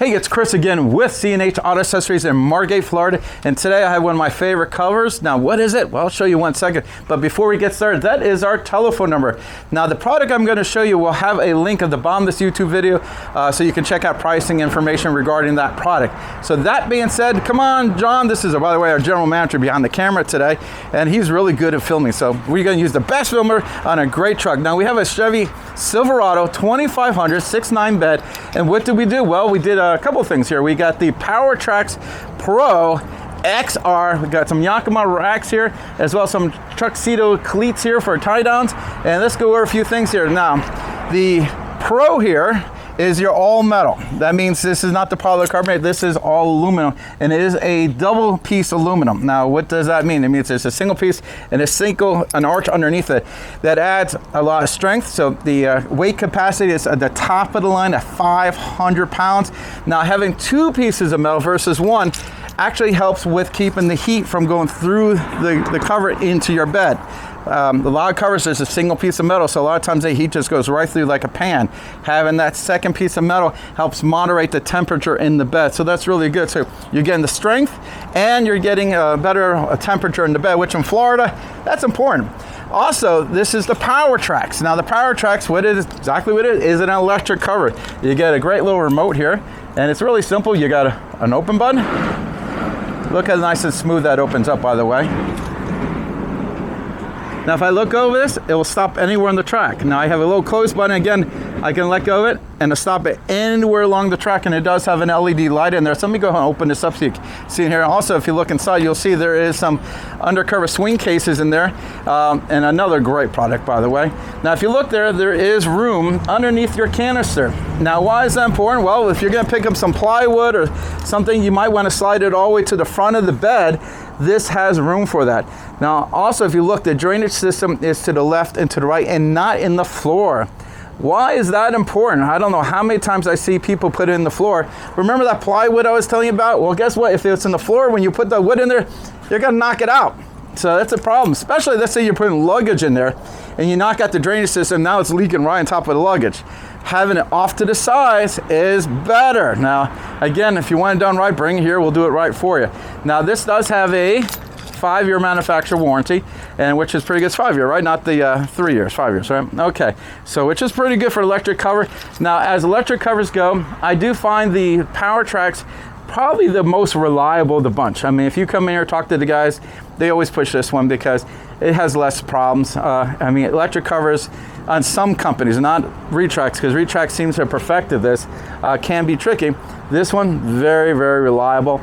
Hey, it's Chris again with C&H Auto Accessories in Margate, Florida. And today I have one of my favorite covers. Now, what is it? Well, I'll show you one second. But before we get started, that is our telephone number. Now, the product I'm going to show you will have a link at the bottom of this YouTube video so you can check out pricing information regarding that product. So that being said, come on, John. This is, by the way, our general manager behind the camera today. And he's really good at filming. So we're going to use the best filmer on a great truck. Now, we have a Chevy Silverado 2500 6.9 bed. And what did we do? Well, we did a couple things here. We got the PowertraxPro XR. We got some Yakima racks here, as well as some tuxedo cleats here for tie downs. And let's go over a few things here. Now, the Pro here is your all metal. That means this is not the polycarbonate, this is all aluminum, and it is a double piece aluminum. Now, what does that mean? It means it's a single piece and an arch underneath it that adds a lot of strength. So the weight capacity is at the top of the line at 500 pounds. Now, having two pieces of metal versus one actually helps with keeping the heat from going through the cover into your bed. A lot of covers, there's a single piece of metal, so a lot of times the heat just goes right through like a pan. Having that second piece of metal helps moderate the temperature in the bed, so that's really good. So you're getting the strength and you're getting a better temperature in the bed, which in Florida, that's important. Also, this is the PowerTrax. Now the PowerTrax, what it is, exactly what it is an electric cover. You get a great little remote here, and it's really simple. You got an open button. Look how nice and smooth that opens up, by the way. Now, if I look over this, it will stop anywhere on the track. Now, I have a little close button. Again, I can let go of it and it'll stop it anywhere along the track, and it does have an LED light in there. So let me go ahead and open this up so you can see in here. Also, if you look inside, you'll see there is some Undercover swing cases in there, and another great product, by the way. Now, if you look there is room underneath your canister. Now, why is that important? Well, if you're going to pick up some plywood or something, you might want to slide it all the way to the front of the bed. This has room for that. Now, also, if you look, the drainage system is to the left and to the right and not in the floor. Why is that important? I don't know how many times I see people put it in the floor. Remember that plywood I was telling you about? Well, guess what? If it's in the floor, when you put the wood in there, you're gonna knock it out. So that's a problem, especially let's say you're putting luggage in there and you knock out the drainage system, now it's leaking right on top of the luggage. Having it off to the sides is better. Now, again, if you want it done right, bring it here, we'll do it right for you. Now, this does have a 5-year manufacturer warranty, and which is pretty good. It's 5-year, right? Not the 3 years, 5 years, right? Okay, so which is pretty good for electric cover. Now, as electric covers go, I do find the PowerTrax probably the most reliable of the bunch. I mean, if you come in here and talk to the guys, they always push this one because it has less problems. I mean, electric covers on some companies, not Retrax, because Retrax seems to have perfected this, can be tricky. This one, very, very reliable,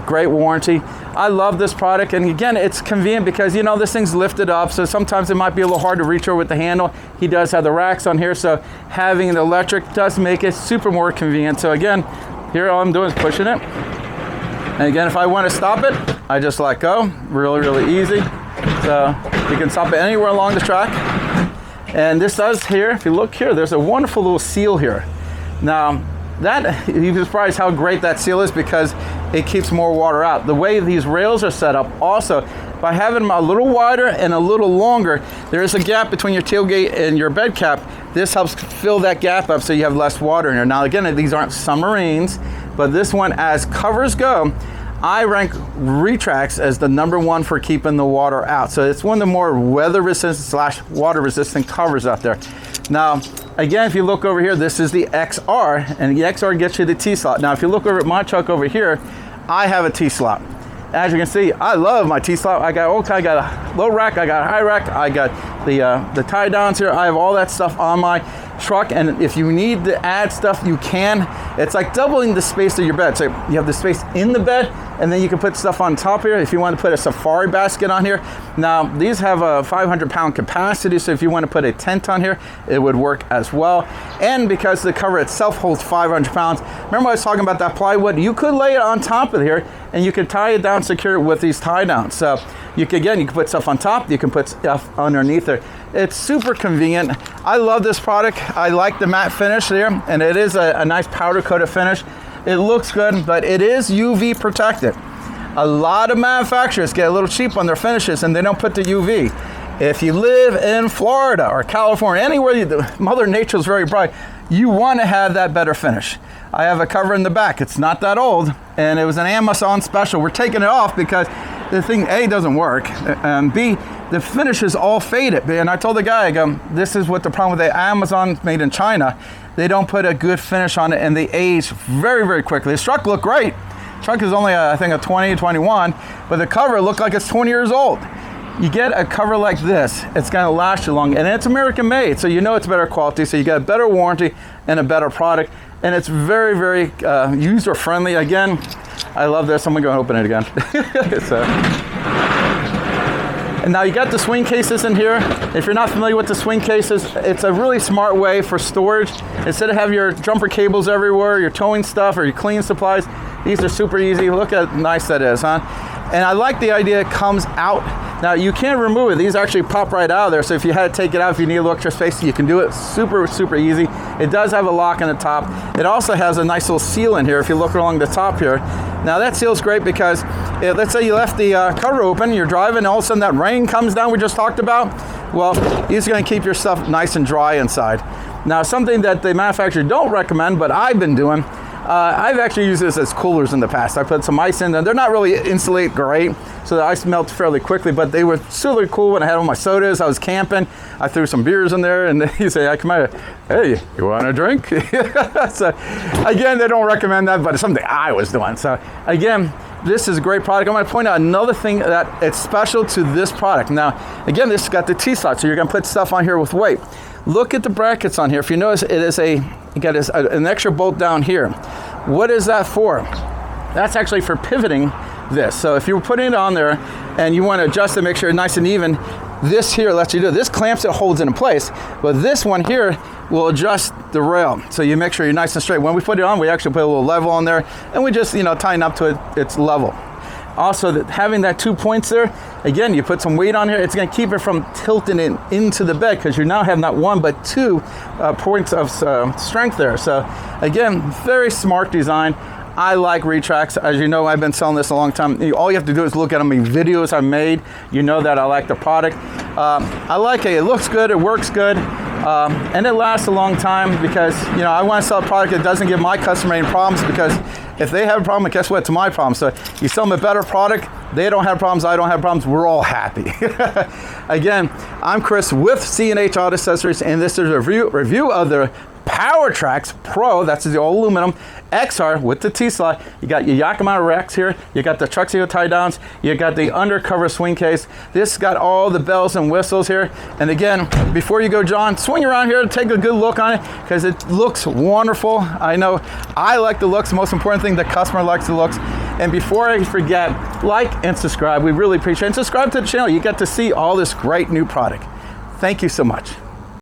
great warranty. I love this product, and again, it's convenient because, you know, this thing's lifted up, so sometimes it might be a little hard to reach over with the handle. He does have the racks on here, so having an electric does make it super more convenient. So again, here all I'm doing is pushing it. And again, if I want to stop it, I just let go. Really, really easy. So you can stop it anywhere along the track. And this does here, if you look here, there's a wonderful little seal here. Now, that, you'd be surprised how great that seal is because it keeps more water out. The way these rails are set up also, by having them a little wider and a little longer, there is a gap between your tailgate and your bed cap. This helps fill that gap up so you have less water in here. Now again, these aren't submarines, but this one, as covers go, I rank Retrax as the #1 for keeping the water out. So it's one of the more weather resistant / water resistant covers out there. Now, again, if you look over here, this is the XR, and the XR gets you the T-slot. Now, if you look over at my truck over here, I have a T-slot. As you can see, I love my T-slot. I got a low rack, I got a high rack, I got the tie downs here. I have all that stuff on my truck, and if you need to add stuff, you can. It's like doubling the space of your bed. So you have the space in the bed, and then you can put stuff on top here. If you want to put a safari basket on here. Now, these have a 500-pound capacity, so if you want to put a tent on here, it would work as well. And because the cover itself holds 500 pounds, remember I was talking about that plywood? You could lay it on top of here, and you could tie it down secure with these tie downs. So you can put stuff on top, you can put stuff underneath there. It's super convenient. I love this product. I like the matte finish there, and it is a nice powder coated finish. It looks good, but it is UV protected. A lot of manufacturers get a little cheap on their finishes and they don't put the UV. If you live in Florida or California, anywhere Mother Nature is very bright, you want to have that better finish. I have a cover in the back. It's not that old, and it was an Amazon special. We're taking it off because the thing, A, doesn't work, and B, the finish is all faded. And I told the guy, I go, this is what the problem with the Amazon made in China. They don't put a good finish on it, and they age very, very quickly. This truck looked great. The truck is only, I think, a 20, 21, but the cover looked like it's 20 years old. You get a cover like this, it's gonna last you long, and it's American made, so you know it's better quality, so you get a better warranty and a better product, and it's very, very user friendly. Again, I love this. I'm gonna go and open it again. And now you got the swing cases in here. If you're not familiar with the swing cases, it's a really smart way for storage. Instead of having your jumper cables everywhere, your towing stuff, or your cleaning supplies, these are super easy. Look how nice that is, huh? And I like the idea it comes out. Now you can't remove it. These actually pop right out of there. So if you had to take it out, if you need a little extra space, you can do it super, super easy. It does have a lock on the top. It also has a nice little seal in here if you look along the top here. Now that seal's great because let's say you left the cover open, you're driving, and all of a sudden that rain comes down we just talked about. Well, it's gonna keep your stuff nice and dry inside. Now something that the manufacturer don't recommend, but I've been doing, I've actually used this as coolers in the past. I put some ice in them. They're not really insulate great, so the ice melts fairly quickly, but they were super cool when I had all my sodas. I was camping. I threw some beers in there, and you say, I come out, hey, you want a drink? So again, they don't recommend that, but it's something I was doing. So again, this is a great product. I'm going to point out another thing that it's special to this product. Now, again, this has got the T-slot, so you're going to put stuff on here with weight. Look at the brackets on here. If you notice, it is you got an extra bolt down here. What is that for? That's actually for pivoting this. So if you're putting it on there and you want to adjust it, make sure it's nice and even, this here lets you do it. This clamps it, holds it in place, but this one here will adjust the rail. So you make sure you're nice and straight. When we put it on, we actually put a little level on there, and we just, tighten up to its level. Also, having that 2 points there, again, you put some weight on here, it's going to keep it from tilting it into the bed because you now have not one but 2 points of strength there. So again, very smart design. I like Retrax. As you know, I've been selling this a long time. All you have to do is look at how many videos I made. You know that I like the product. I like it. It looks good. It works good. And it lasts a long time because, I want to sell a product that doesn't give my customer any problems, because if they have a problem, guess what? It's my problem. So you sell them a better product, they don't have problems, I don't have problems, we're all happy. Again, I'm Chris with C&H Auto Accessories, and this is a review of the PowertraxPro, that's the all aluminum XR with the T-slot. You got your Yakima racks here, you got the truck seal tie downs, you got the Undercover swing case. This got all the bells and whistles here. And again, before you go, John, swing around here and take a good look on it because it looks wonderful. I know I like the looks. The most important thing, the customer likes the looks. And before I forget, like and subscribe. We really appreciate it. And subscribe to the channel. You get to see all this great new product. Thank you so much.